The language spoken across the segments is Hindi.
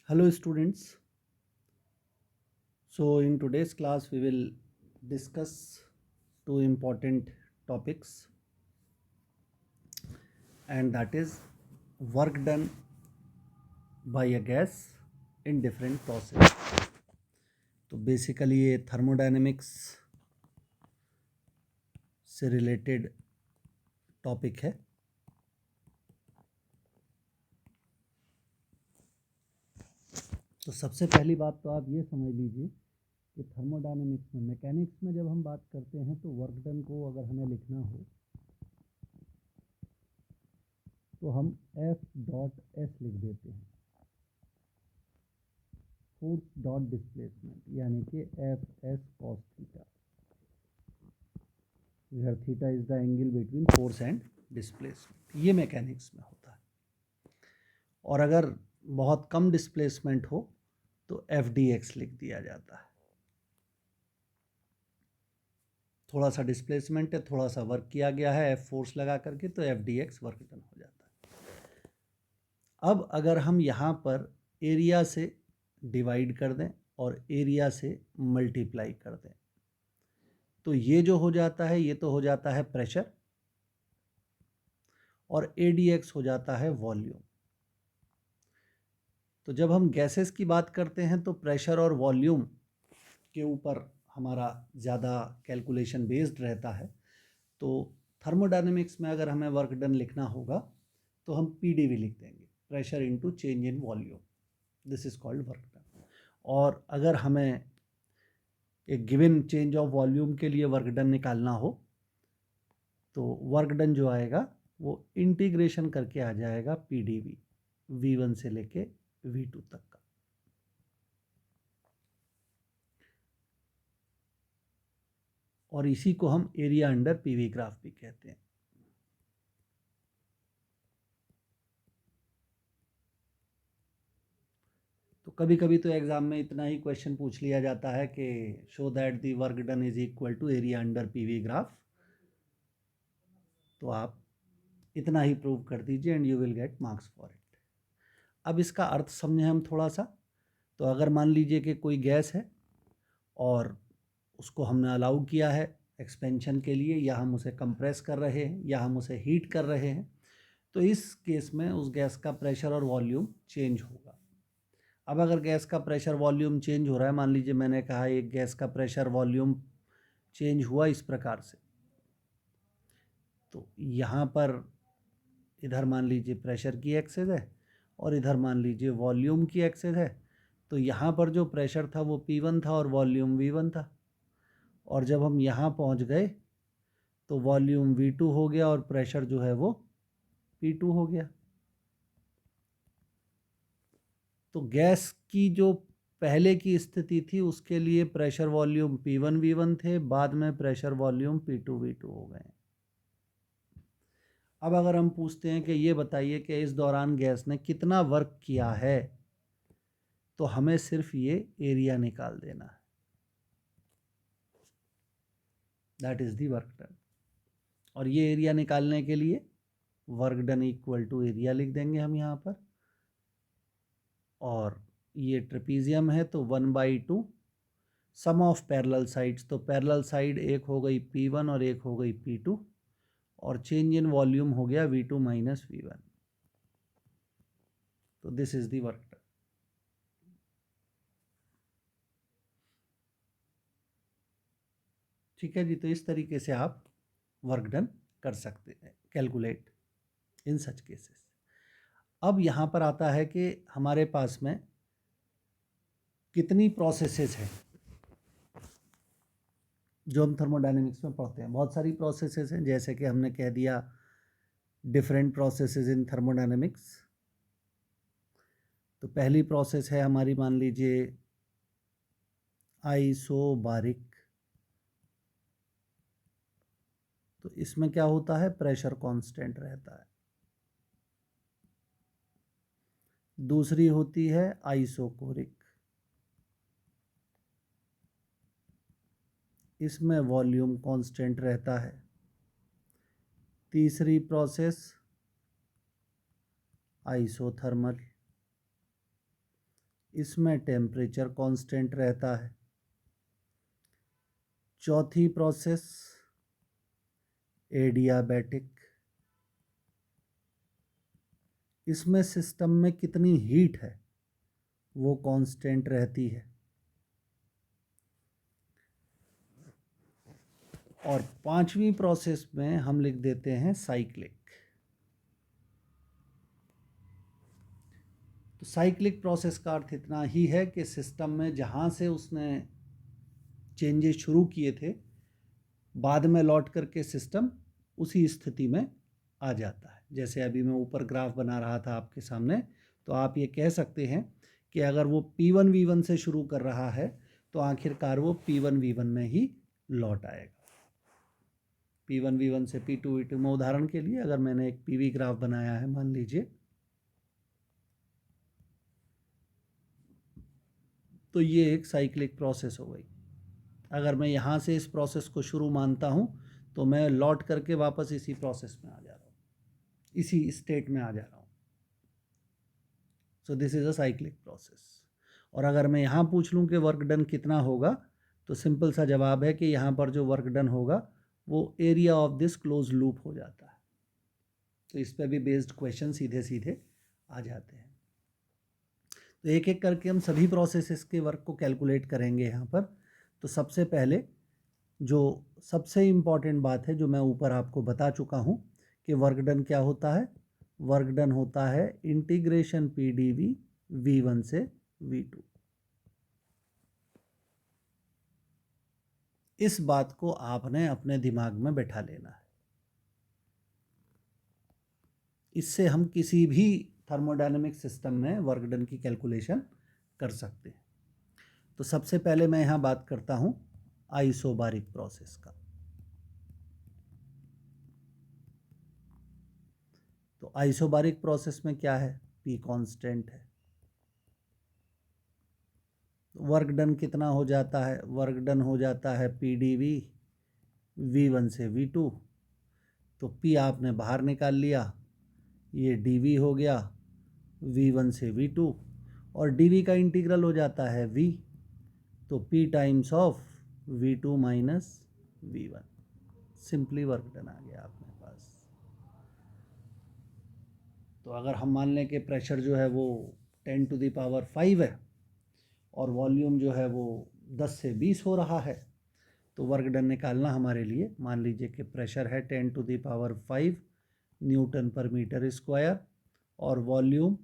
Hello students. So in today's class we will discuss two important topics, and that is work done by a gas in different process. तो बेसिकली ये थर्मोडायनेमिक्स से रिलेटेड टॉपिक है। तो सबसे पहली बात तो आप ये समझ लीजिए कि थर्मोडायनेमिक्स में, मैकेनिक्स में जब हम बात करते हैं तो वर्क डन को अगर हमें लिखना हो तो हम F.S लिख देते हैं, फोर्स डॉट डिस्प्लेसमेंट, यानी कि F.S cos theta, where theta is the angle between force and displacement. ये मैकेनिक्स में होता है। और अगर बहुत कम डिस्प्लेसमेंट हो तो F.D.X लिख दिया जाता है। थोड़ा सा डिस्प्लेसमेंट है, थोड़ा सा वर्क किया गया है F फोर्स लगा करके, तो F.D.X वर्क डन हो जाता है। अब अगर हम यहाँ पर एरिया से डिवाइड कर दें और एरिया से मल्टीप्लाई कर दें तो ये जो हो जाता है, ये तो हो जाता है प्रेशर, और ADX हो जाता है वॉल्यूम। तो जब हम गैसेस की बात करते हैं तो प्रेशर और वॉल्यूम के ऊपर हमारा ज़्यादा कैलकुलेशन बेस्ड रहता है। तो थर्मोडायनेमिक्स में अगर हमें वर्क डन लिखना होगा तो हम PdV लिख देंगे, pressure into change in volume. This is called work done. और अगर हमें एक गिवन चेंज ऑफ वॉल्यूम के लिए वर्क डन निकालना हो तो वर्क डन जो आएगा वो इंटीग्रेशन करके आ जाएगा PdV, V1 से लेके V2 तक का। और इसी को हम एरिया अंडर PV ग्राफ भी कहते हैं। तो कभी कभी तो एग्जाम में इतना ही क्वेश्चन पूछ लिया जाता है कि show that the work done is equal to area under PV graph. तो आप इतना ही प्रूव कर दीजिए and you will get marks for it. अब इसका अर्थ समझें हम थोड़ा सा। तो अगर मान लीजिए कि कोई गैस है और उसको हमने अलाउ किया है एक्सपेंशन के लिए, या हम उसे कंप्रेस कर रहे हैं, या हम उसे हीट कर रहे हैं, तो इस केस में उस गैस का प्रेशर और वॉल्यूम चेंज होगा। अब अगर गैस का प्रेशर वॉल्यूम चेंज हो रहा है, मान लीजिए मैंने कहा एक गैस का प्रेशर वॉल्यूम चेंज हुआ इस प्रकार से, तो यहाँ पर इधर मान लीजिए प्रेशर की एक्सेस है और इधर मान लीजिए वॉल्यूम की एक्सेस है। तो यहाँ पर जो प्रेशर था वो P1 था और वॉल्यूम V1 था। और जब हम यहाँ पहुँच गए तो वॉल्यूम V2 हो गया और प्रेशर जो है वो P2 हो गया। तो गैस की जो पहले की स्थिति थी उसके लिए प्रेशर वॉल्यूम P1 V1 थे, बाद में प्रेशर वॉल्यूम P2 V2 हो गए। अब अगर हम पूछते हैं कि ये बताइए कि इस दौरान गैस ने कितना वर्क किया है, तो हमें सिर्फ ये एरिया निकाल देना है, that is the work done. और ये एरिया निकालने के लिए work done equal to area लिख देंगे हम यहाँ पर। और ये ट्रेपीजियम है तो 1/2 सम ऑफ पैरेलल साइड्स। तो पैरेलल साइड एक हो गई P1 और एक हो गई P2, और चेंज इन वॉल्यूम हो गया V2 माइनस V1। तो this is the work done. ठीक है जी। तो इस तरीके से आप वर्क डन कर सकते हैं, कैलकुलेट इन सच केसेस। अब यहाँ पर आता है कि हमारे पास में कितनी प्रोसेसेस हैं जो हम थर्मोडायनेमिक्स में पढ़ते हैं। बहुत सारी प्रोसेसेस हैं, जैसे कि हमने कह दिया डिफरेंट प्रोसेसेस इन थर्मोडायनेमिक्स। तो पहली प्रोसेस है हमारी, मान लीजिए आइसोबारिक। तो इसमें क्या होता है, प्रेशर कांस्टेंट रहता है। दूसरी होती है आइसोकोरिक, इसमें वॉल्यूम कांस्टेंट रहता है। तीसरी प्रोसेस आइसोथर्मल, इसमें टेम्परेचर कांस्टेंट रहता है। चौथी प्रोसेस एडियाबैटिक, इसमें सिस्टम में कितनी हीट है वो कांस्टेंट रहती है। और पांचवी प्रोसेस में हम लिख देते हैं साइक्लिक। तो साइक्लिक प्रोसेस का अर्थ इतना ही है कि सिस्टम में जहाँ से उसने चेंजेस शुरू किए थे बाद में लौट करके सिस्टम उसी स्थिति में आ जाता है। जैसे अभी मैं ऊपर ग्राफ बना रहा था आपके सामने, तो आप ये कह सकते हैं कि अगर वो P1 V1 से शुरू कर रहा है तो आखिरकार वो P1 V1 में ही लौट आएगा। P1 V1 से P2 V2 में उदाहरण के लिए अगर मैंने एक PV ग्राफ बनाया है मान लीजिए, तो ये एक साइक्लिक प्रोसेस हो गई। अगर मैं यहाँ से इस प्रोसेस को शुरू मानता हूँ तो मैं लौट करके वापस इसी प्रोसेस में आ जा रहा हूँ, इसी स्टेट में आ जा रहा हूँ। So this is a cyclic process. और अगर मैं यहाँ पूछ लूँ कि वर्क डन कितना होगा, तो सिंपल सा जवाब है कि यहाँ पर जो वर्क डन होगा वो area of this close loop हो जाता है। तो इस पर भी बेस्ड क्वेश्चन सीधे सीधे आ जाते हैं। तो एक एक करके हम सभी प्रोसेसेस के वर्क को कैलकुलेट करेंगे यहाँ पर। तो सबसे पहले जो सबसे इम्पॉर्टेंट बात है जो मैं ऊपर आपको बता चुका हूँ कि वर्क डन क्या होता है। वर्क डन होता है integration P D we V1 से V2। इस बात को आपने अपने दिमाग में बैठा लेना है। इससे हम किसी भी थर्मोडायनेमिक सिस्टम में वर्क डन की कैलकुलेशन कर सकते हैं। तो सबसे पहले मैं यहाँ बात करता हूँ आइसोबारिक प्रोसेस का। तो आइसोबारिक प्रोसेस में क्या है, P कांस्टेंट है। वर्क डन कितना हो जाता है, वर्क डन हो जाता है PdV V1 से V2। तो P आपने बाहर निकाल लिया, ये dV हो गया V1 से V2, और dV का इंटीग्रल हो जाता है V, तो P times of V2 minus V1। Simply work done आ गया अपने पास। तो अगर हम मान लें कि प्रेशर जो है वो 10⁵ है और वॉल्यूम जो है वो 10 से 20 हो रहा है, तो वर्क डन निकालना हमारे लिए, मान लीजिए कि प्रेशर है 10⁵ न्यूटन पर मीटर स्क्वायर और वॉल्यूम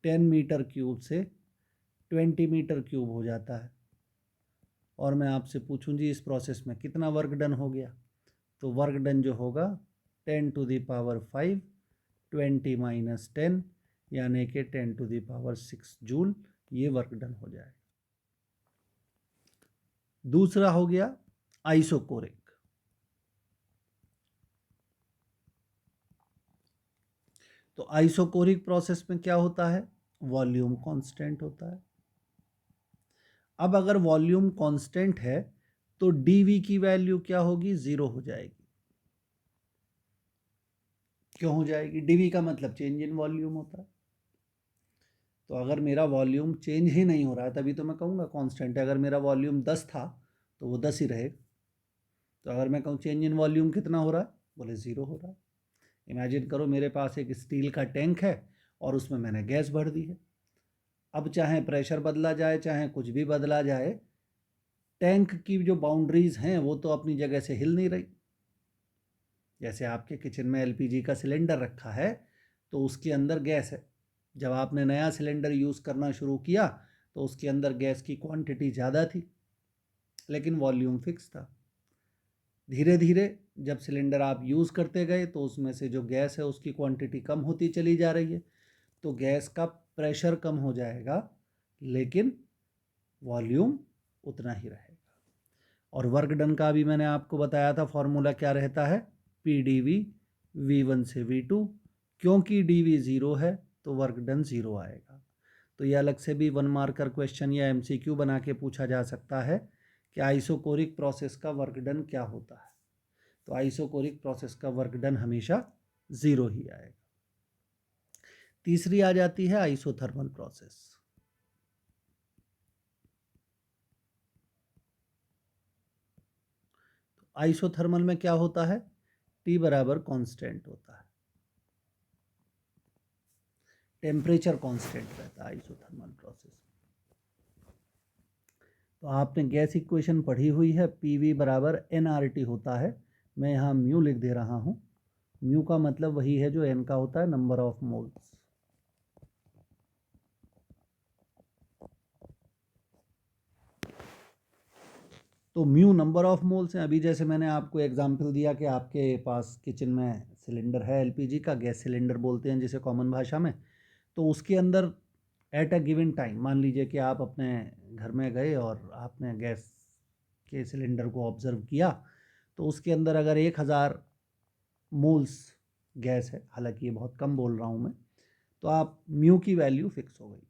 10 मीटर क्यूब से 20 मीटर क्यूब हो जाता है। और मैं आपसे पूछूं जी इस प्रोसेस में कितना वर्क डन हो गया, तो वर्क डन जो होगा 10⁵ 20 माइनस 10 यानी कि 10⁶ जूल, ये वर्क डन हो जाएगा। दूसरा हो गया आइसोकोरिक। तो आइसोकोरिक प्रोसेस में क्या होता है, वॉल्यूम कांस्टेंट होता है। अब अगर वॉल्यूम कांस्टेंट है तो dV की वैल्यू क्या होगी, 0 हो जाएगी। क्यों हो जाएगी, dV का मतलब चेंज इन वॉल्यूम होता है। तो अगर मेरा वॉल्यूम चेंज ही नहीं हो रहा है तभी तो मैं कहूँगा कांस्टेंट है। अगर मेरा वॉल्यूम 10 था तो वो 10 ही रहेगा। तो अगर मैं कहूँ चेंज इन वॉल्यूम कितना हो रहा है, बोले 0 हो रहा है। इमेजिन करो मेरे पास एक स्टील का टैंक है और उसमें मैंने गैस भर दी है। अब चाहे प्रेशर बदला जाए चाहे कुछ भी बदला जाए, टैंक की जो बाउंड्रीज हैं वो तो अपनी जगह से हिल नहीं रही। जैसे आपके किचन में LPG का सिलेंडर रखा है तो उसके अंदर गैस है। जब आपने नया सिलेंडर यूज़ करना शुरू किया तो उसके अंदर गैस की क्वांटिटी ज़्यादा थी लेकिन वॉल्यूम फिक्स था। धीरे धीरे जब सिलेंडर आप यूज़ करते गए तो उसमें से जो गैस है उसकी क्वांटिटी कम होती चली जा रही है, तो गैस का प्रेशर कम हो जाएगा लेकिन वॉल्यूम उतना ही रहेगा। और वर्क डन का भी मैंने आपको बताया था फॉर्मूला क्या रहता है, PdV V1 से V2। क्योंकि dV 0 है तो वर्क डन 0 आएगा। तो ये अलग से भी 1 मार्कर क्वेश्चन या MCQ बना के पूछा जा सकता है कि आइसोकोरिक प्रोसेस का वर्क डन क्या होता है। तो आइसोकोरिक प्रोसेस का वर्क डन हमेशा 0 ही आएगा। तीसरी आ जाती है आइसोथर्मल प्रोसेस। आइसोथर्मल में क्या होता है, T बराबर कांस्टेंट होता है, टेम्परेचर कांस्टेंट रहता है आइसोथर्मल प्रोसेस। तो आपने गैस इक्वेशन पढ़ी हुई है, PV बराबर nRT होता है। मैं यहाँ म्यू लिख दे रहा हूँ। म्यू का मतलब वही है जो n का होता है, नंबर ऑफ मोल्स। तो म्यू नंबर ऑफ मोल्स हैं। अभी जैसे मैंने आपको एग्जांपल दिया कि आपके पास किचन में सिलेंडर है, एलपीजी का, गैस सिलेंडर बोलते हैं जिसे कॉमन भाषा में। तो उसके अंदर एट अ गिवन टाइम, मान लीजिए कि आप अपने घर में गए और आपने गैस के सिलेंडर को ऑब्जर्व किया, तो उसके अंदर अगर 1000 मोल्स गैस है, हालांकि ये बहुत कम बोल रहा हूँ मैं, तो आप म्यू की वैल्यू फिक्स हो गई।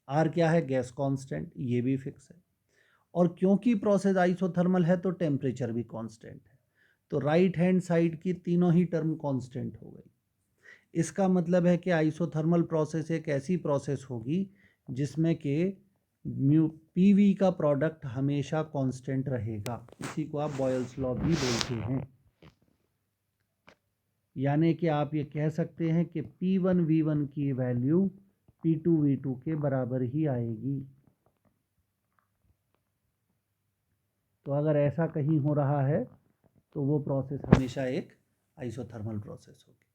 आर क्या है, गैस कांस्टेंट, ये भी फिक्स है। और क्योंकि प्रोसेस आइसोथर्मल है तो टेम्परेचर भी कांस्टेंट है। तो राइट हैंड साइड की तीनों ही टर्म कांस्टेंट हो गई। इसका मतलब है कि आइसोथर्मल प्रोसेस एक ऐसी प्रोसेस होगी जिसमें कि म्यू पीवी का प्रोडक्ट हमेशा कांस्टेंट रहेगा। इसी को आप बॉयल्स लॉ भी बोलते हैं। यानी कि आप ये कह सकते हैं कि P1 V1 की वैल्यू P2 V2 के बराबर ही आएगी। तो अगर ऐसा कहीं हो रहा है तो वो प्रोसेस हमेशा एक आइसोथर्मल प्रोसेस होगी।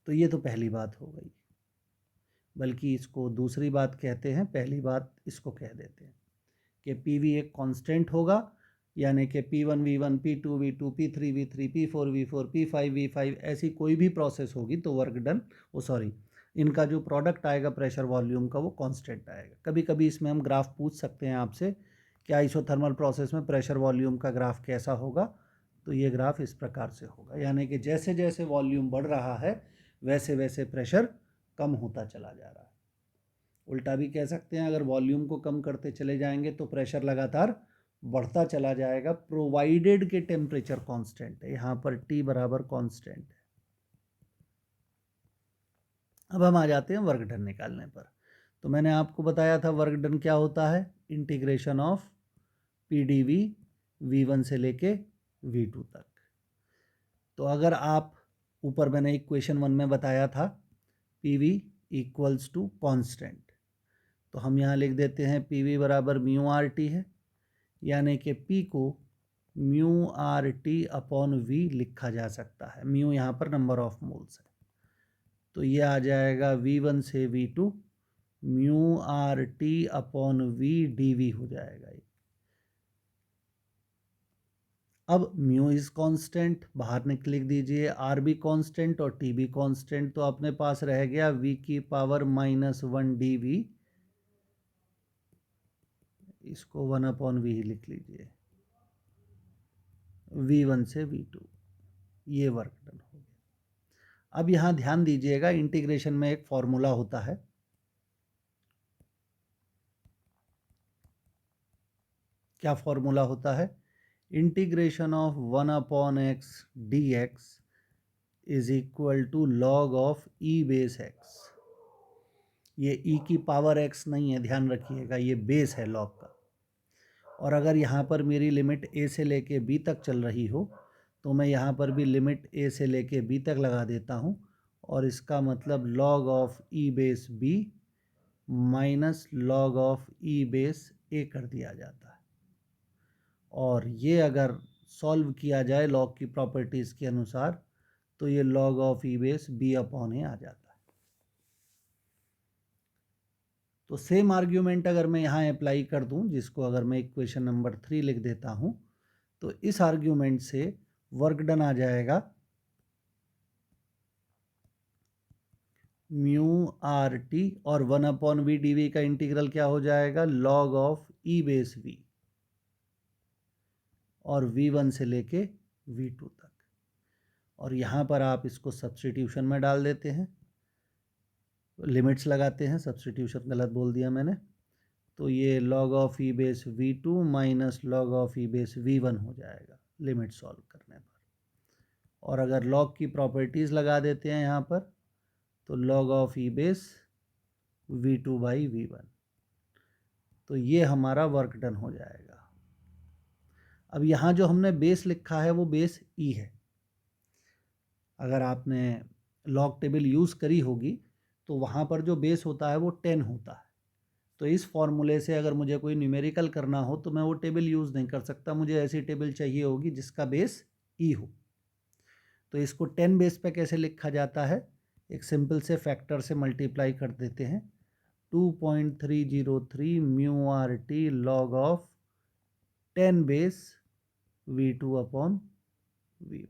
तो ये तो पहली बात हो गई, बल्कि इसको दूसरी बात कहते हैं, पहली बात इसको कह देते हैं कि PV एक कांस्टेंट होगा, यानी कि P1 V1 P2 V2 P3 V3 P4 V4 P5 V5 ऐसी कोई भी प्रोसेस होगी तो वर्क डन, इनका जो प्रोडक्ट आएगा प्रेशर वॉल्यूम का वो कांस्टेंट आएगा। कभी कभी इसमें हम ग्राफ पूछ सकते हैं आपसे कि आइसोथर्मल प्रोसेस में प्रेशर वॉल्यूम का ग्राफ कैसा होगा। तो ये ग्राफ इस प्रकार से होगा, यानी कि जैसे जैसे वॉल्यूम बढ़ रहा है वैसे वैसे प्रेशर कम होता चला जा रहा है। उल्टा भी कह सकते हैं, अगर वॉल्यूम को कम करते चले जाएंगे तो प्रेशर लगातार बढ़ता चला जाएगा, प्रोवाइडेड के टेम्परेचर कांस्टेंट है। यहाँ पर T बराबर कांस्टेंट है। अब हम आ जाते हैं वर्क डन निकालने पर। तो मैंने आपको बताया था वर्क डन क्या होता है, इंटीग्रेशन ऑफ PdV V1 से लेके V2 तक। तो अगर आप ऊपर मैंने इक्वेशन 1 में बताया था PV इक्वल्स टू कांस्टेंट, तो हम यहाँ लिख देते हैं PV बराबर म्यू आर टी है, यानी कि P को mu R T upon V लिखा जा सकता है। म्यू यहाँ पर नंबर ऑफ मोल्स है, तो ये आ जाएगा V1 से V2 mu R T upon V dV हो जाएगा। अब म्यू इज कांस्टेंट, बाहर लिख दीजिए, आर भी कांस्टेंट और टी भी कांस्टेंट, तो अपने पास रह गया V की पावर -1 dV, इसको 1/V ही लिख लीजिए, V1 से V2, ये वर्क डन हो गया। अब यहाँ ध्यान दीजिएगा, इंटीग्रेशन में एक फॉर्मूला होता है, क्या फॉर्मूला होता है, integration of 1/x dx is equal to log of e base x। ये e की पावर x नहीं है, ध्यान रखिएगा, ये बेस है लॉग का। और अगर यहाँ पर मेरी लिमिट a से लेके b तक चल रही हो तो मैं यहाँ पर भी लिमिट a से लेके b तक लगा देता हूँ, और इसका मतलब log of e base b minus log of e base a कर दिया जाता है। और ये अगर सॉल्व किया जाए लॉग की प्रॉपर्टीज़ के अनुसार तो ये log of E base b upon a आ जाता है। तो सेम आर्ग्यूमेंट अगर मैं यहाँ अप्लाई कर दूँ, जिसको अगर मैं इक्वेशन नंबर 3 लिख देता हूँ, तो इस आर्ग्यूमेंट से वर्क डन आ जाएगा म्यू आर टी, और 1/V dV का इंटीग्रल क्या हो जाएगा, log of E base v, और V1 से लेके V2 तक। और यहाँ पर आप इसको सब्स्टिट्यूशन में डाल देते हैं, लिमिट्स लगाते हैं, सब्स्टिट्यूशन गलत बोल दिया मैंने, तो ये log of E base V2 minus log of E base V1 हो जाएगा लिमिट सॉल्व करने पर। और अगर लॉग की प्रॉपर्टीज़ लगा देते हैं यहाँ पर, तो log of E base V2 by V1, तो ये हमारा वर्क डन हो जाएगा। अब यहाँ जो हमने बेस लिखा है वो बेस ई है। अगर आपने लॉग टेबल यूज़ करी होगी तो वहाँ पर जो बेस होता है वो 10 होता है। तो इस फॉर्मूले से अगर मुझे कोई न्यूमेरिकल करना हो तो मैं वो टेबल यूज़ नहीं कर सकता, मुझे ऐसी टेबल चाहिए होगी जिसका बेस ई हो। तो इसको 10 बेस पे कैसे लिखा जाता है, एक सिंपल से फैक्टर से मल्टीप्लाई कर देते हैं। 2.303 mu R T log of 10 base V2 upon V।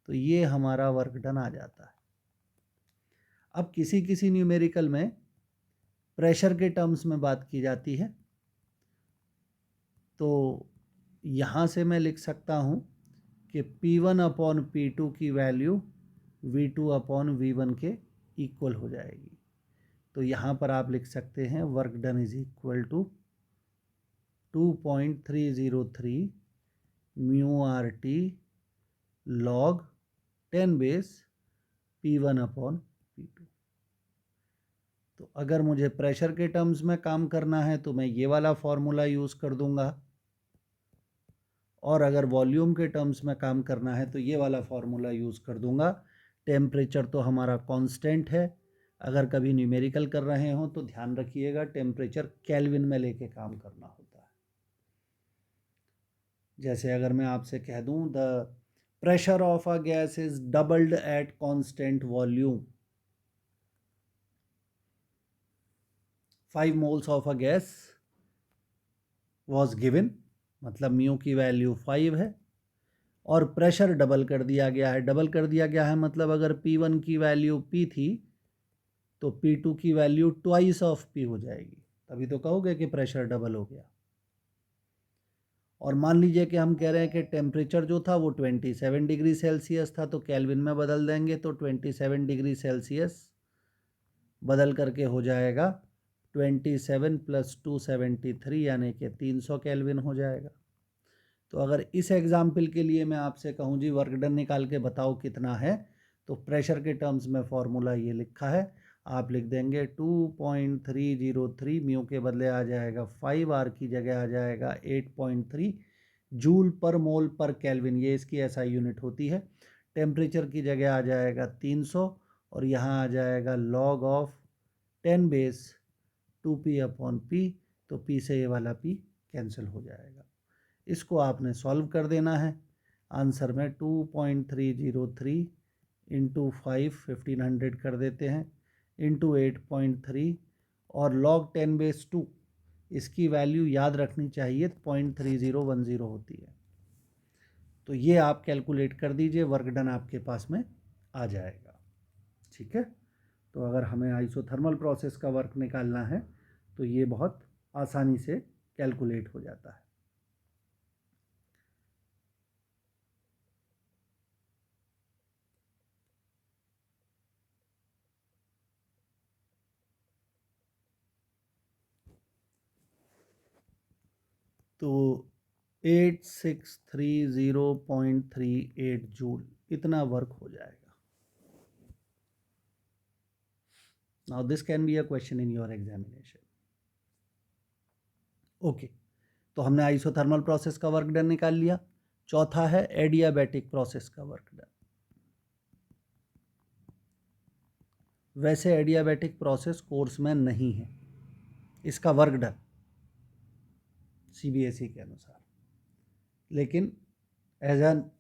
तो ये हमारा वर्क डन आ जाता है। अब किसी किसी न्यूमेरिकल में प्रेशर के टर्म्स में बात की जाती है, तो यहाँ से मैं लिख सकता हूँ कि P1 अपॉन P2 की वैल्यू V2 अपॉन V1 के इक्वल हो जाएगी। तो यहाँ पर आप लिख सकते हैं work done is equal to 2.303 mu R T log 10 base P1 upon P2। तो अगर मुझे प्रेशर के टर्म्स में काम करना है तो मैं ये वाला फॉर्मूला यूज़ कर दूंगा, और अगर वॉल्यूम के टर्म्स में काम करना है तो ये वाला फॉर्मूला यूज़ कर दूंगा। टेम्परेचर तो हमारा कांस्टेंट है, अगर कभी न्यूमेरिकल कर रहे हो तो ध्यान रखिएगा टेम्परेचर केल्विन में लेके काम करना होता है। जैसे अगर मैं आपसे कह दूं the pressure of a gas is doubled at constant volume, 5 moles of a gas was given, मतलब म्यू की वैल्यू 5 है और प्रेशर डबल कर दिया गया है। डबल कर दिया गया है मतलब अगर P1 की वैल्यू P थी तो P2 की वैल्यू ट्वाइस ऑफ P हो जाएगी, तभी तो कहोगे कि प्रेशर डबल हो गया। और मान लीजिए कि हम कह रहे हैं कि टेम्परेचर जो था वो 27 डिग्री सेल्सियस था, तो केल्विन में बदल देंगे तो 27 डिग्री सेल्सियस बदल करके हो जाएगा 27 + 273 यानी कि 300 केल्विन हो जाएगा। तो अगर इस एग्जाम्पल के लिए मैं आपसे कहूँ जी वर्क डन निकाल के बताओ कितना है, तो प्रेशर के टर्म्स में फॉर्मूला ये लिखा है, आप लिख देंगे 2.303 म्यू के बदले आ जाएगा 5 आर की जगह आ जाएगा 8.3 जूल पर मोल पर केल्विन, ये इसकी ऐसा यूनिट होती है। टेम्परेचर की जगह आ जाएगा 300 और यहाँ आ जाएगा log of 10 base 2p upon p, तो p से ये वाला p कैंसिल हो जाएगा। इसको आपने सॉल्व कर देना है। आंसर में 2.303 इंटू 5 1500 कर देते हैं इंटू 8.3 और लॉग 10 बेस 2, इसकी वैल्यू याद रखनी चाहिए 0.3010 होती है। तो ये आप कैलकुलेट कर दीजिए, वर्क डन आपके पास में आ जाएगा। ठीक है, तो अगर हमें आइसोथर्मल प्रोसेस का वर्क निकालना है तो ये बहुत आसानी से कैलकुलेट हो जाता है। तो 8630.38 जूल इतना वर्क हो जाएगा। Now this can be a question in your examination. Okay, तो हमने आइसोथर्मल प्रोसेस का वर्क डन निकाल लिया। चौथा है एडियाबैटिक प्रोसेस का वर्क डन। वैसे एडियाबैटिक प्रोसेस कोर्स में नहीं है, इसका वर्क डन CBSE के अनुसार, लेकिन as an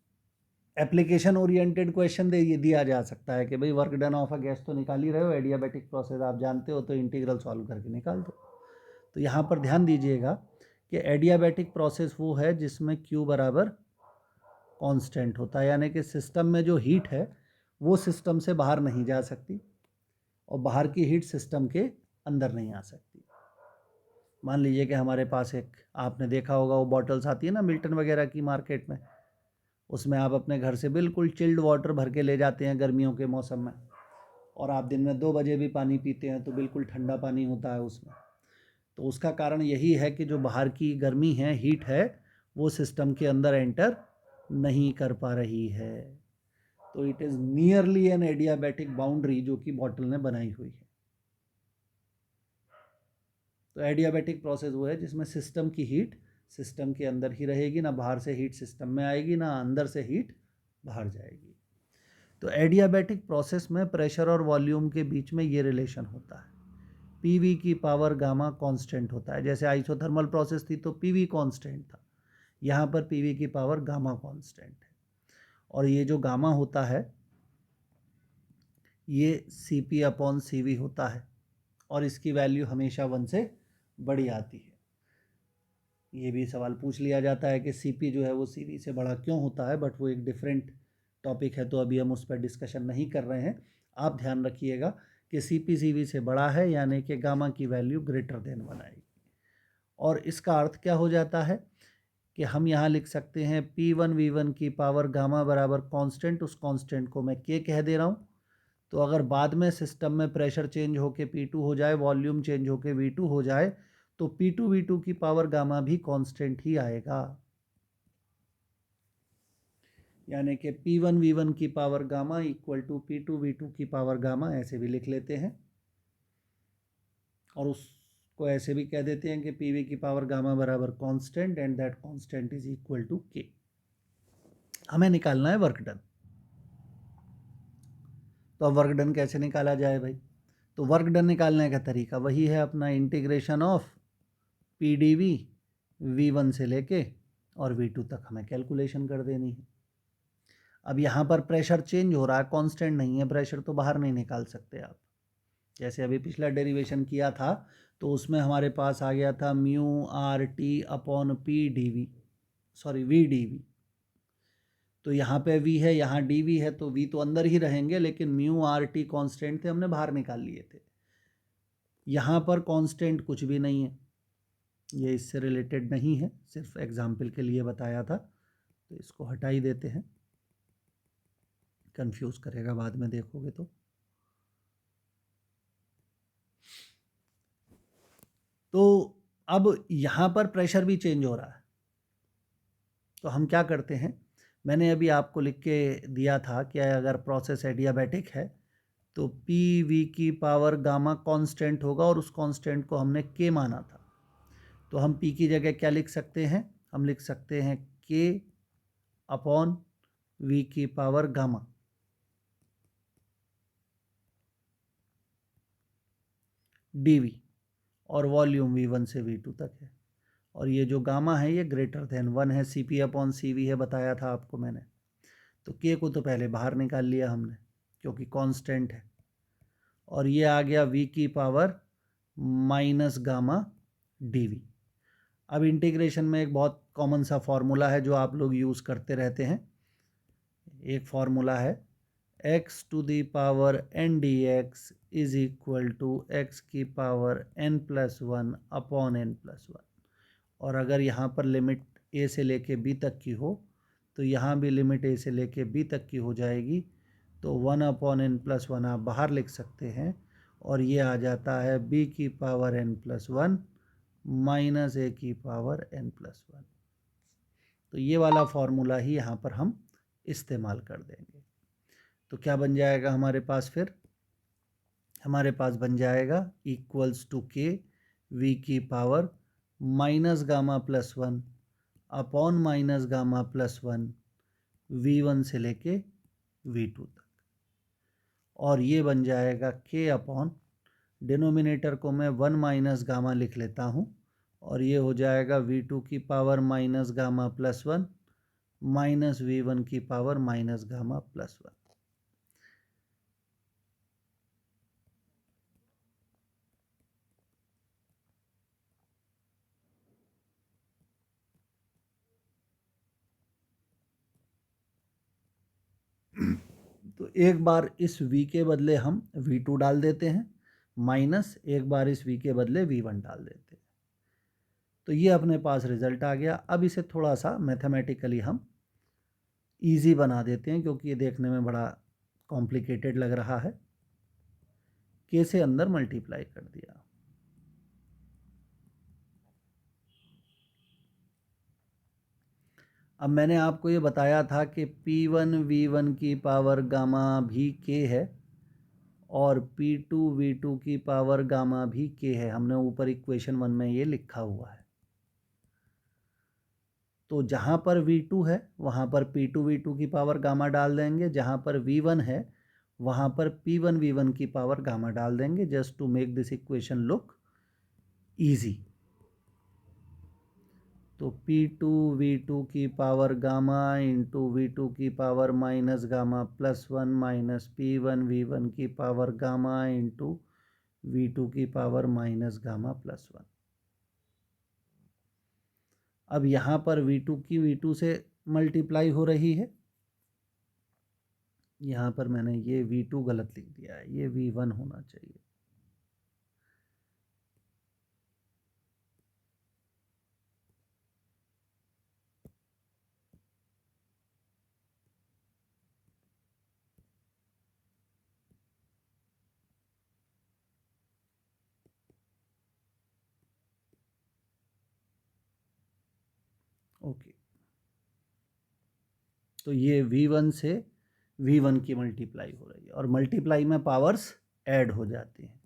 application oriented question दिया जा सकता है कि भाई work done of a gas तो निकाल ही रहे हो, एडियाबैटिक प्रोसेस आप जानते हो तो इंटीग्रल सॉल्व करके निकाल दो। तो यहाँ पर ध्यान दीजिएगा कि एडियाबैटिक प्रोसेस वो है जिसमें Q बराबर कांस्टेंट होता है, यानी कि सिस्टम में जो हीट है वो सिस्टम से बाहर नहीं जा सकती और बाहर की हीट सिस्टम के अंदर नहीं आ सकती। मान लीजिए कि हमारे पास एक, आपने देखा होगा वो बॉटल्स आती है ना मिल्टन वगैरह की मार्केट में, उसमें आप अपने घर से बिल्कुल चिल्ड वाटर भर के ले जाते हैं गर्मियों के मौसम में, और आप दिन में 2 बजे भी पानी पीते हैं तो बिल्कुल ठंडा पानी होता है उसमें। तो उसका कारण यही है कि जो बाहर की गर्मी है, हीट है, वो सिस्टम के अंदर एंटर नहीं कर पा रही है। तो it is nearly an adiabatic boundary जो कि बॉटल ने बनाई हुई है। तो एडियाबैटिक प्रोसेस वो है जिसमें सिस्टम की हीट सिस्टम के अंदर ही रहेगी, ना बाहर से हीट सिस्टम में आएगी, ना अंदर से हीट बाहर जाएगी। तो एडियाबैटिक प्रोसेस में प्रेशर और वॉल्यूम के बीच में ये रिलेशन होता है। पीवी की पावर गामा कांस्टेंट होता है। जैसे आइसोथर्मल प्रोसेस थी तो पीवी कांस्टेंट था, यहाँ पर पीवी की पावर गामा कांस्टेंट है। और ये जो गामा होता है ये सीपी अपॉन सीवी होता है, और इसकी वैल्यू हमेशा 1 से बड़ी आती है। ये भी सवाल पूछ लिया जाता है कि सीपी जो है वो सीवी से बड़ा क्यों होता है, बट वो एक डिफरेंट टॉपिक है, तो अभी हम उस पर डिस्कशन नहीं कर रहे हैं। आप ध्यान रखिएगा कि सीपी सीवी से बड़ा है, यानी कि गामा की वैल्यू ग्रेटर देन 1 आएगी। और इसका अर्थ क्या हो जाता है कि हम यहाँ लिख सकते हैं P1 V1 की पावर गामा बराबर कांस्टेंट, उस कांस्टेंट को मैं K कह दे रहा हूँ। तो अगर बाद में सिस्टम में प्रेशर चेंज होके P2 हो जाए, वॉल्यूम चेंज होके V2 हो जाए, तो P2 V2 की पावर गामा भी कांस्टेंट ही आएगा। यानी कि P1 V1 की power gamma equal to P2 V2 की पावर गामा, ऐसे भी लिख लेते हैं। और उसको ऐसे भी कह देते हैं कि PV की पावर गामा बराबर constant and that constant is equal to K। हमें निकालना है वर्क डन। तो अब वर्क डन कैसे निकाला जाए भाई? तो वर्क डन निकालने का तरीका वही है अपना, इंटीग्रेशन ऑफ PdV V1 से लेके और V2 तक हमें कैलकुलेशन कर देनी है। अब यहाँ पर प्रेशर चेंज हो रहा है, कांस्टेंट नहीं है प्रेशर, तो बाहर नहीं निकाल सकते आप। जैसे अभी पिछला डेरिवेशन किया था तो उसमें हमारे पास आ गया था mu R T upon P D V, sorry V D V. तो यहाँ पे v है, यहाँ dv है, तो v तो अंदर ही रहेंगे, लेकिन म्यू आर टी कॉन्स्टेंट थे, हमने बाहर निकाल लिए थे। यहाँ पर कांस्टेंट कुछ भी नहीं है, ये इससे रिलेटेड नहीं है, सिर्फ एग्जाम्पल के लिए बताया था, तो इसको हटा ही देते हैं, कंफ्यूज करेगा बाद में देखोगे तो। तो अब यहाँ पर प्रेशर भी चेंज हो रहा है, तो हम क्या करते हैं, मैंने अभी आपको लिख के दिया था कि अगर प्रोसेस एडियाबैटिक है तो पी वी की पावर गामा कांस्टेंट होगा, और उस कांस्टेंट को हमने के माना था। तो हम पी की जगह क्या लिख सकते हैं, हम लिख सकते हैं के अपॉन वी की पावर गामा। डीवी और वॉल्यूम V1 से V2 तक है, और ये जो गामा है ये ग्रेटर देन 1 है, CP अपॉन CV है, बताया था आपको मैंने। तो के को तो पहले बाहर निकाल लिया हमने क्योंकि कांस्टेंट है, और ये आ गया V की पावर माइनस गामा DV। अब इंटीग्रेशन में एक बहुत कॉमन सा फॉर्मूला है जो आप लोग यूज़ करते रहते हैं। एक फॉर्मूला है x to the power n dx is equal to x की power n plus 1 upon n plus 1। और अगर यहाँ पर लिमिट a से लेके b तक की हो तो यहाँ भी लिमिट a से लेके b तक की हो जाएगी, तो 1 अपॉन n प्लस 1 आप बाहर लिख सकते हैं, और ये आ जाता है b की power n plus 1 minus a की पावर n प्लस 1। तो ये वाला फॉर्मूला ही यहाँ पर हम इस्तेमाल कर देंगे। तो क्या बन जाएगा हमारे पास, फिर हमारे पास बन जाएगा इक्वल्स टू के वी की power minus gamma plus 1 upon minus gamma plus 1 V1 से लेके V2 तक, और ये बन जाएगा के अपॉन, डिनोमिनेटर को मैं 1 माइनस गामा लिख लेता हूँ, और ये हो जाएगा V2 की power minus gamma plus 1 minus V1 की पावर माइनस गामा प्लस 1। तो एक बार इस v के बदले हम v2 डाल देते हैं, माइनस एक बार इस v के बदले v1 डाल देते हैं। तो ये अपने पास रिजल्ट आ गया। अब इसे थोड़ा सा मैथमेटिकली हम इजी बना देते हैं, क्योंकि ये देखने में बड़ा कॉम्प्लिकेटेड लग रहा है। के से अंदर मल्टीप्लाई कर दिया, अब मैंने आपको ये बताया था कि P1 V1 की पावर गामा भी K है, और P2 V2 की पावर गामा भी K है। हमने ऊपर इक्वेशन 1 में ये लिखा हुआ है। तो जहाँ पर V2 है वहाँ पर P2 V2 की पावर गामा डाल देंगे, जहाँ पर V1 है वहाँ पर P1 V1 की पावर गामा डाल देंगे, just to make this equation look easy. तो P2 V2 की पावर गामा इंटू V2 की power minus gamma plus 1 minus P1 V1 की पावर गामा इंटू V2 की पावर माइनस गामा प्लस 1। अब यहाँ पर V2 की V2 से मल्टीप्लाई हो रही है, यहाँ पर मैंने ये V2 गलत लिख दिया है, ये V1 होना चाहिए। ओके, तो ये V1 से V1 की मल्टीप्लाई हो रही है और मल्टीप्लाई में पावर्स ऐड हो जाती हैं,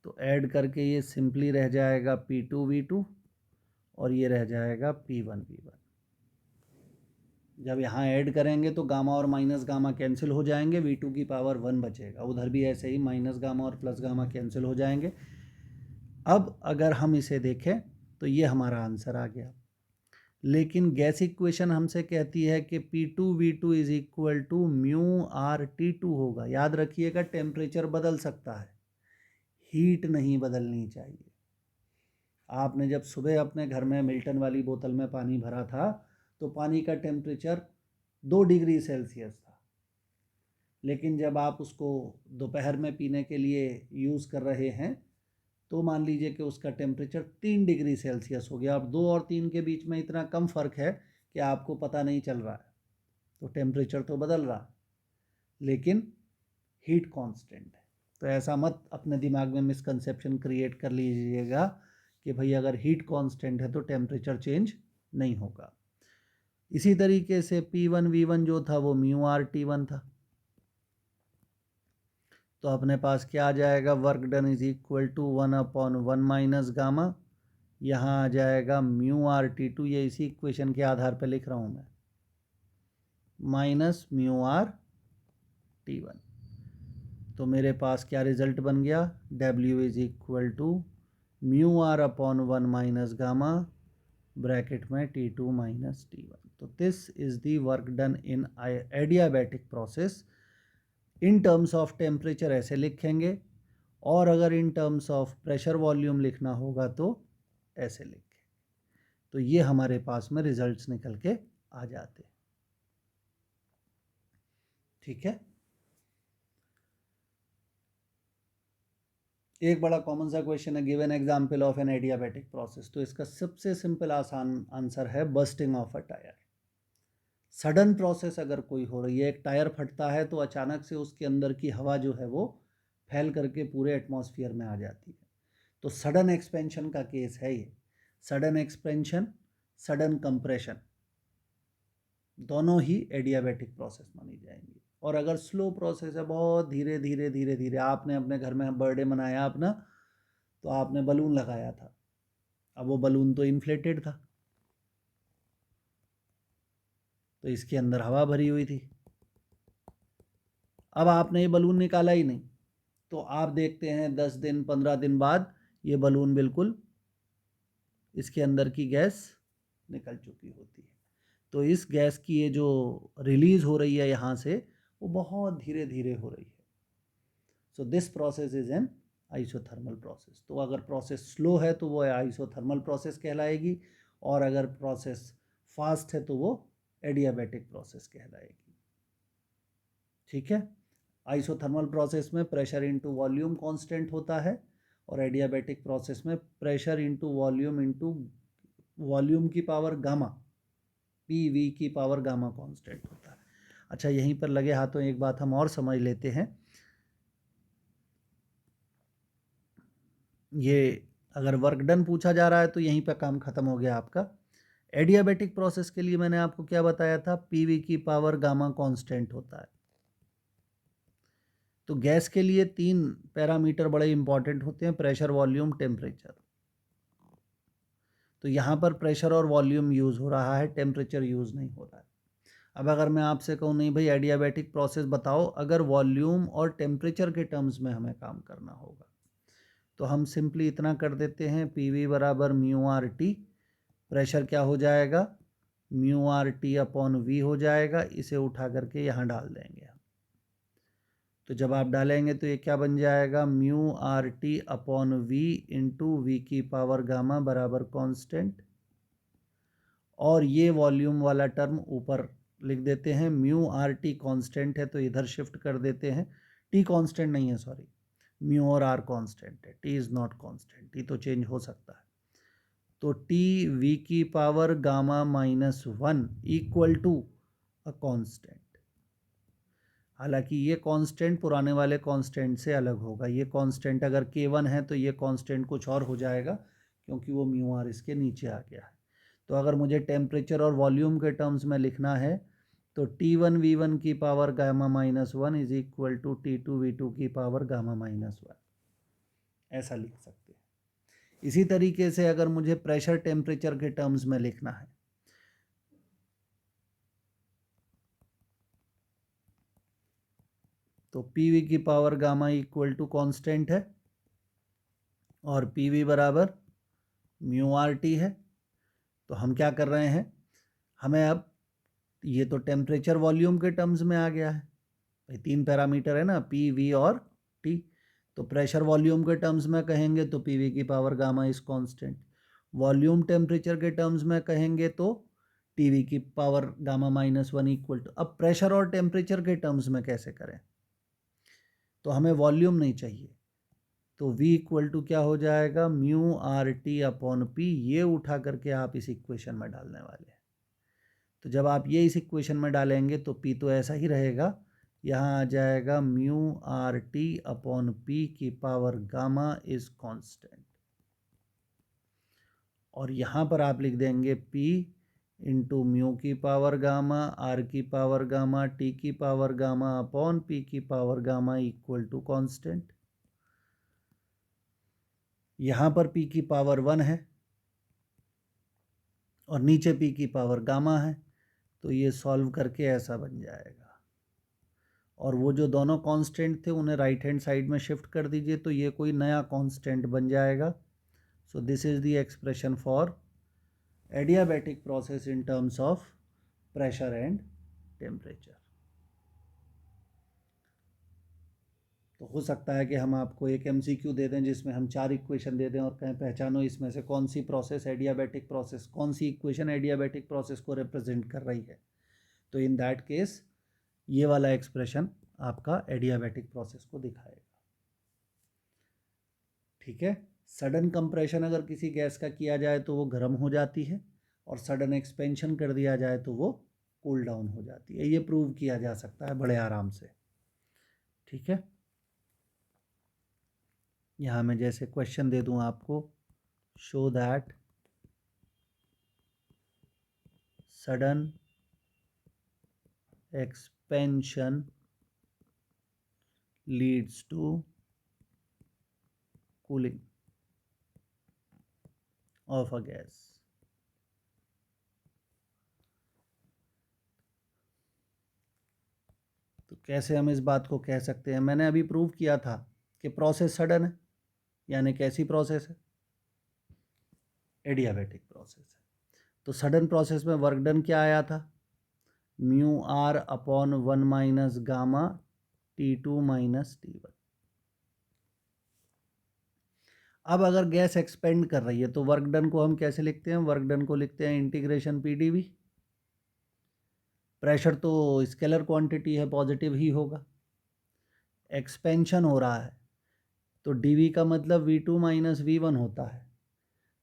तो ऐड करके ये सिंपली रह जाएगा P2 V2 और ये रह जाएगा P1 V1। जब यहाँ ऐड करेंगे तो गामा और माइनस गामा कैंसिल हो जाएंगे, V2 की पावर 1 बचेगा, उधर भी ऐसे ही माइनस गामा और प्लस गामा कैंसिल हो जाएंगे। अब अगर हम इसे देखें तो ये हमारा आंसर आ गया, लेकिन गैस इक्वेशन हमसे कहती है कि P2 V2 is equal to mu R T2 होगा। याद रखिएगा टेम्परेचर बदल सकता है, हीट नहीं बदलनी चाहिए। आपने जब सुबह अपने घर में मिल्टन वाली बोतल में पानी भरा था तो पानी का टेम्परेचर 2 डिग्री सेल्सियस था, लेकिन जब आप उसको दोपहर में पीने के लिए यूज़ कर रहे हैं तो मान लीजिए कि उसका टेम्परेचर 3 डिग्री सेल्सियस हो गया। अब 2 और 3 के बीच में इतना कम फ़र्क है कि आपको पता नहीं चल रहा है, तो टेम्परेचर तो बदल रहा है लेकिन हीट कांस्टेंट है। तो ऐसा मत अपने दिमाग में मिसकंसेप्शन क्रिएट कर लीजिएगा कि भाई अगर हीट कांस्टेंट है तो टेम्परेचर चेंज नहीं होगा। इसी तरीके से P1 V1 जो था वो म्यू आर T1 था, तो अपने पास क्या आ जाएगा, work done is equal to 1/1 minus gamma, यहाँ आ जाएगा म्यू आर T2, ये इसी इक्वेशन के आधार पर लिख रहा हूँ मैं, माइनस म्यू आर T1। तो मेरे पास क्या रिजल्ट बन गया, W is equal to mu R upon 1 minus gamma bracket में T2 माइनस T1। तो this is the work done in adiabatic process. In terms of temperature ऐसे लिखेंगे, और अगर in terms of pressure volume लिखना होगा तो ऐसे लिखें। तो ये हमारे पास में रिजल्ट्स निकल के आ जाते हैं। ठीक है, एक बड़ा कॉमन सा क्वेश्चन है, given example of an adiabatic process. तो इसका सबसे सिंपल आसान आंसर है bursting of a tyre. Sudden process अगर कोई हो रही है, एक टायर फटता है तो अचानक से उसके अंदर की हवा जो है वो फैल करके पूरे एटमॉस्फेयर में आ जाती है, तो सडन एक्सपेंशन का केस है ये। सडन एक्सपेंशन, सडन कंप्रेशन, दोनों ही एडियाबैटिक प्रोसेस मानी जाएंगी। और अगर स्लो प्रोसेस है, बहुत धीरे धीरे धीरे धीरे, आपने अपने घर में बर्थडे मनाया अपना, तो आपने बलून लगाया था, अब वो बलून तो इन्फ्लेटेड था, तो इसके अंदर हवा भरी हुई थी। अब आपने ये बलून निकाला ही नहीं, तो आप देखते हैं 10 दिन 15 दिन बाद ये बलून बिल्कुल इसके अंदर की गैस निकल चुकी होती है। तो इस गैस की ये जो रिलीज़ हो रही है यहाँ से, वो बहुत धीरे धीरे हो रही है। So this process is an isothermal process. तो अगर प्रोसेस स्लो है तो वो आइसोथर्मल प्रोसेस कहलाएगी, और अगर प्रोसेस फास्ट है तो वो एडियाबैटिक प्रोसेस कहलाएगी। ठीक है, आइसोथर्मल प्रोसेस में प्रेशर इनटू वॉल्यूम कांस्टेंट होता है, और एडियाबैटिक प्रोसेस में प्रेशर इनटू वॉल्यूम की पावर गामा, PV की पावर गामा कांस्टेंट होता है। अच्छा, यहीं पर लगे हाथों एक बात हम और समझ लेते हैं। ये अगर वर्क डन पूछा जा रहा है तो यहीं पर काम खत्म हो गया आपका। एडियाबैटिक प्रोसेस के लिए मैंने आपको क्या बताया था, PV की पावर गामा कांस्टेंट होता है। तो गैस के लिए 3 पैरामीटर बड़े इंपॉर्टेंट होते हैं, प्रेशर, वॉल्यूम, टेम्परेचर। तो यहाँ पर प्रेशर और वॉल्यूम यूज़ हो रहा है, टेम्परेचर यूज़ नहीं हो रहा है। अब अगर मैं आपसे कहूँ नहीं भाई एडियाबैटिक प्रोसेस बताओ अगर वॉल्यूम और टेम्परेचर के टर्म्स में हमें काम करना होगा, तो हम सिंपली इतना कर देते हैं PV बराबर म्यू आर टी, प्रेशर क्या हो जाएगा mu R T upon V हो जाएगा, इसे उठा करके यहाँ डाल देंगे हम। तो जब आप डालेंगे तो ये क्या बन जाएगा mu R T upon V into V की पावर गामा बराबर कांस्टेंट, और ये वॉल्यूम वाला टर्म ऊपर लिख देते हैं, म्यू आर टी कॉन्स्टेंट है तो इधर शिफ्ट कर देते हैं, टी कॉन्स्टेंट नहीं है सॉरी, म्यू और आर कॉन्स्टेंट है, T is not constant, T तो चेंज हो सकता है। तो टी वी की power gamma minus 1 equal to a constant. हालांकि ये कांस्टेंट पुराने वाले कांस्टेंट से अलग होगा, ये कांस्टेंट अगर K1 है तो ये कांस्टेंट कुछ और हो जाएगा क्योंकि वो म्यू आर इसके नीचे आ गया है। तो अगर मुझे टेम्परेचर और वॉल्यूम के टर्म्स में लिखना है तो T1V1 की power gamma minus 1 is equal to T2V2 की पावर गामा माइनस 1, ऐसा लिख सकते हैं। इसी तरीके से अगर मुझे प्रेशर टेम्परेचर के टर्म्स में लिखना है तो PV की power gamma equal to constant है और PV बराबर म्यू आर टी है। तो हम क्या कर रहे हैं, हमें अब ये तो टेम्परेचर वॉल्यूम के टर्म्स में आ गया है भाई, 3 पैरामीटर है ना पी वी और टी, तो प्रेशर वॉल्यूम के टर्म्स में कहेंगे तो PV की power gamma is constant, volume temperature के टर्म्स में कहेंगे तो TV की power gamma minus 1 equal to. अब प्रेशर और टेम्परेचर के टर्म्स में कैसे करें, तो हमें वॉल्यूम नहीं चाहिए, तो V इक्वल टू क्या हो जाएगा mu R T upon P, ये उठा करके आप इस इक्वेशन में डालने वाले हैं। तो जब आप ये इस इक्वेशन में डालेंगे तो P तो ऐसा ही रहेगा, यहाँ आ जाएगा mu R T upon P की पावर गामा इज कांस्टेंट, और यहाँ पर आप लिख देंगे P इंटू म्यू की पावर गामा आर की पावर गामा टी की पावर गामा अपॉन पी की power gamma equal to constant. यहाँ पर P की पावर 1 है और नीचे P की पावर गामा है, तो ये सॉल्व करके ऐसा बन जाएगा, और वो जो दोनों कांस्टेंट थे उन्हें राइट हैंड साइड में शिफ्ट कर दीजिए तो ये कोई नया कांस्टेंट बन जाएगा। So this is the expression for adiabatic process in terms of pressure and temperature. तो हो सकता है कि हम आपको एक MCQ दे दें जिसमें हम 4 इक्वेशन दे दें और कहें पहचानो इसमें से कौन सी प्रोसेस एडियाबैटिक प्रोसेस, कौन सी इक्वेशन एडियाबैटिक प्रोसेस को रिप्रेजेंट कर रही है, तो इन दैट केस ये वाला एक्सप्रेशन आपका एडियाबैटिक प्रोसेस को दिखाएगा। ठीक है, सडन कंप्रेशन अगर किसी गैस का किया जाए तो वो गर्म हो जाती है, और सडन एक्सपेंशन कर दिया जाए तो वो कूल डाउन हो जाती है, ये प्रूव किया जा सकता है बड़े आराम से। ठीक है, यहाँ मैं जैसे क्वेश्चन दे दूँ आपको, show that sudden expansion leads to cooling of a gas. तो कैसे हम इस बात को कह सकते हैं, मैंने अभी प्रूव किया था कि प्रोसेस सडन है, यानी कैसी प्रोसेस है, एडियाबैटिक प्रोसेस है। तो सडन प्रोसेस में वर्क डन क्या आया था, mu R upon 1 minus gamma T2 minus T1। अब अगर गैस एक्सपेंड कर रही है तो वर्क डन को हम कैसे लिखते हैं, वर्क डन को लिखते हैं इंटीग्रेशन PdV। प्रेशर तो स्केलर क्वांटिटी है, पॉजिटिव ही होगा, एक्सपेंशन हो रहा है तो dV का मतलब V2 माइनस V1 होता है।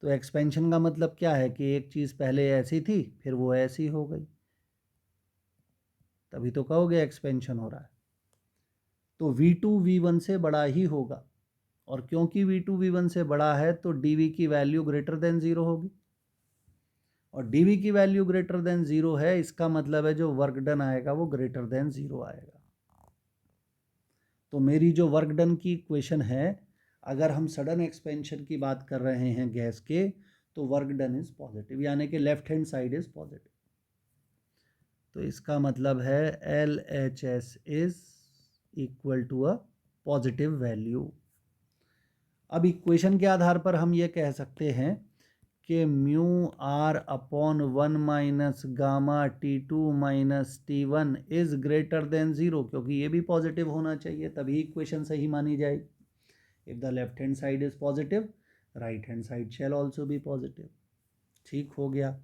तो एक्सपेंशन का मतलब क्या है कि एक चीज़ पहले ऐसी थी फिर वो ऐसी हो गई, तभी तो कहोगे एक्सपेंशन हो रहा है। तो V2 V1 से बड़ा ही होगा, और क्योंकि V2 V1 से बड़ा है तो dV की वैल्यू ग्रेटर देन 0 होगी, और dV की वैल्यू ग्रेटर देन 0 है, इसका मतलब है जो वर्क डन आएगा वो ग्रेटर देन 0 आएगा। तो मेरी जो वर्क डन की इक्वेशन है, अगर हम सडन एक्सपेंशन की बात कर रहे हैं गैस के, तो वर्क डन इज पॉजिटिव, यानी कि left hand side is positive. तो इसका मतलब है LHS is equal to a positive value. अब इक्वेशन के आधार पर हम ये कह सकते हैं कि mu R upon 1 minus gamma T2 minus T1 is greater than 0, क्योंकि ये भी पॉजिटिव होना चाहिए, तभी इक्वेशन सही मानी जाएगी। If the left hand side is positive, right hand side shall also be positive. ठीक हो गया।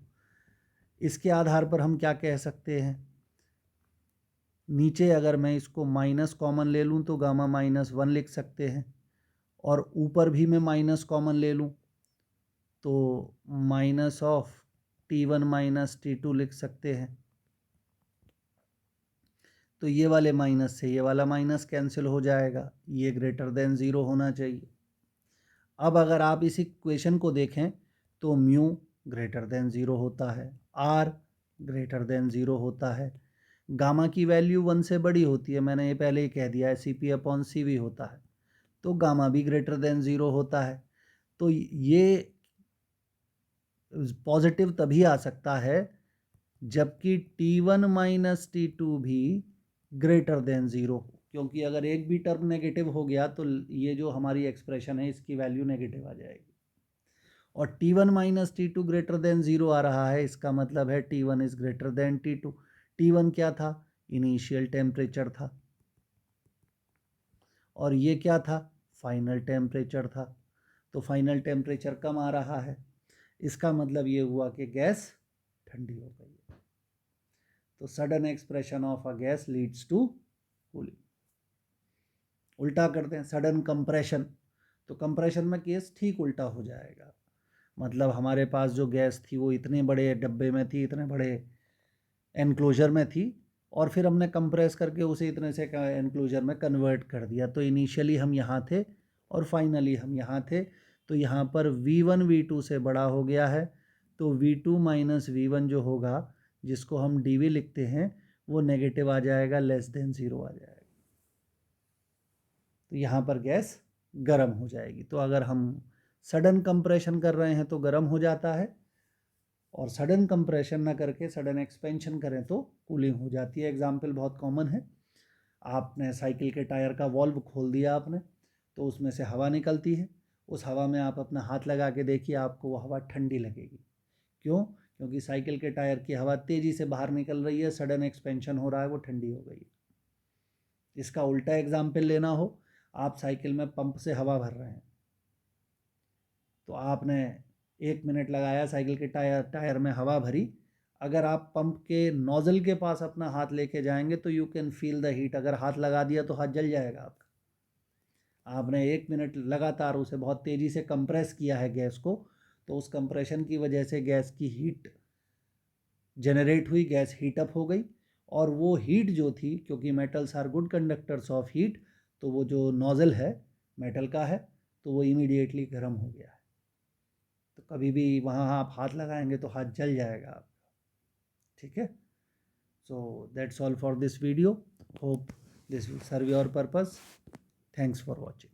इसके आधार पर हम क्या कह सकते हैं, नीचे अगर मैं इसको माइनस कॉमन ले लूँ तो गामा -1 लिख सकते हैं, और ऊपर भी मैं माइनस कॉमन ले लूँ तो minus of T1 minus T2 लिख सकते हैं। तो ये वाले माइनस से ये वाला माइनस कैंसिल हो जाएगा, ये ग्रेटर देन 0 होना चाहिए। अब अगर आप इस इक्वेशन को देखें तो म्यू ग्रेटर देन 0 होता है, आर ग्रेटर देन 0 होता है, गामा की वैल्यू 1 से बड़ी होती है, मैंने ये पहले ही कह दिया है, CP/CV होता है, तो गामा भी ग्रेटर देन 0 होता है। तो ये पॉजिटिव तभी आ सकता है जबकि T1 माइनस T2 भी ग्रेटर देन 0 हो, क्योंकि अगर एक भी टर्म नेगेटिव हो गया तो ये जो हमारी एक्सप्रेशन है इसकी वैल्यू नेगेटिव आ जाएगी। और T1 minus T2 greater than 0 आ रहा है, इसका मतलब है T1 is greater then T2। T1 क्या था, इनिशियल टेम्परेचर था, और ये क्या था, फाइनल टेम्परेचर था। तो फाइनल टेम्परेचर कम आ रहा है, इसका मतलब ये हुआ कि गैस ठंडी हो गई है। तो sudden expression of a gas leads to cooling. उल्टा करते हैं, सडन कंप्रेशन, तो कंप्रेशन में केस ठीक उल्टा हो जाएगा। मतलब हमारे पास जो गैस थी वो इतने बड़े डब्बे में थी, इतने बड़े एनक्लोजर में थी, और फिर हमने कंप्रेस करके उसे इतने से एनक्लोजर में कन्वर्ट कर दिया। तो इनिशियली हम यहाँ थे और फाइनली हम यहाँ थे, तो यहाँ पर V1 V2 से बड़ा हो गया है, तो V2 माइनस V1 जो होगा, जिसको हम DV लिखते हैं, वो नेगेटिव आ जाएगा, लेस देन 0 आ जाएगा। तो यहाँ पर गैस गर्म हो जाएगी। तो अगर हम सडन कंप्रेशन कर रहे हैं तो गर्म हो जाता है, और सडन कंप्रेशन ना करके सडन एक्सपेंशन करें तो कूलिंग हो जाती है। एग्जाम्पल बहुत कॉमन है, आपने साइकिल के टायर का वॉल्व खोल दिया आपने, तो उसमें से हवा निकलती है, उस हवा में आप अपना हाथ लगा के देखिए, आपको वो हवा ठंडी लगेगी। क्यों? क्योंकि साइकिल के टायर की हवा तेज़ी से बाहर निकल रही है, सडन एक्सपेंशन हो रहा है, वो ठंडी हो गई। इसका उल्टा एग्जाम्पल लेना हो, आप साइकिल में पंप से हवा भर रहे हैं, तो आपने 1 मिनट लगाया, साइकिल के टायर में हवा भरी, अगर आप पंप के नोज़ल के पास अपना हाथ लेके जाएंगे तो you can feel the heat. अगर हाथ लगा दिया तो हाथ जल जाएगा आपका। आपने 1 मिनट लगातार उसे बहुत तेज़ी से कंप्रेस किया है गैस को, तो उस कंप्रेशन की वजह से गैस की हीट जनरेट हुई, गैस हीटअप हो गई, और वो हीट जो थी, क्योंकि metals are good conductors of heat, तो वो जो नोज़ल है मेटल का है, तो वो इमीडिएटली गर्म हो गया है। तो कभी भी वहाँ आप हाथ लगाएंगे तो हाथ जल जाएगा आपका। ठीक है, so that's all for this video, hope this will serve your purpose. Thanks for watching.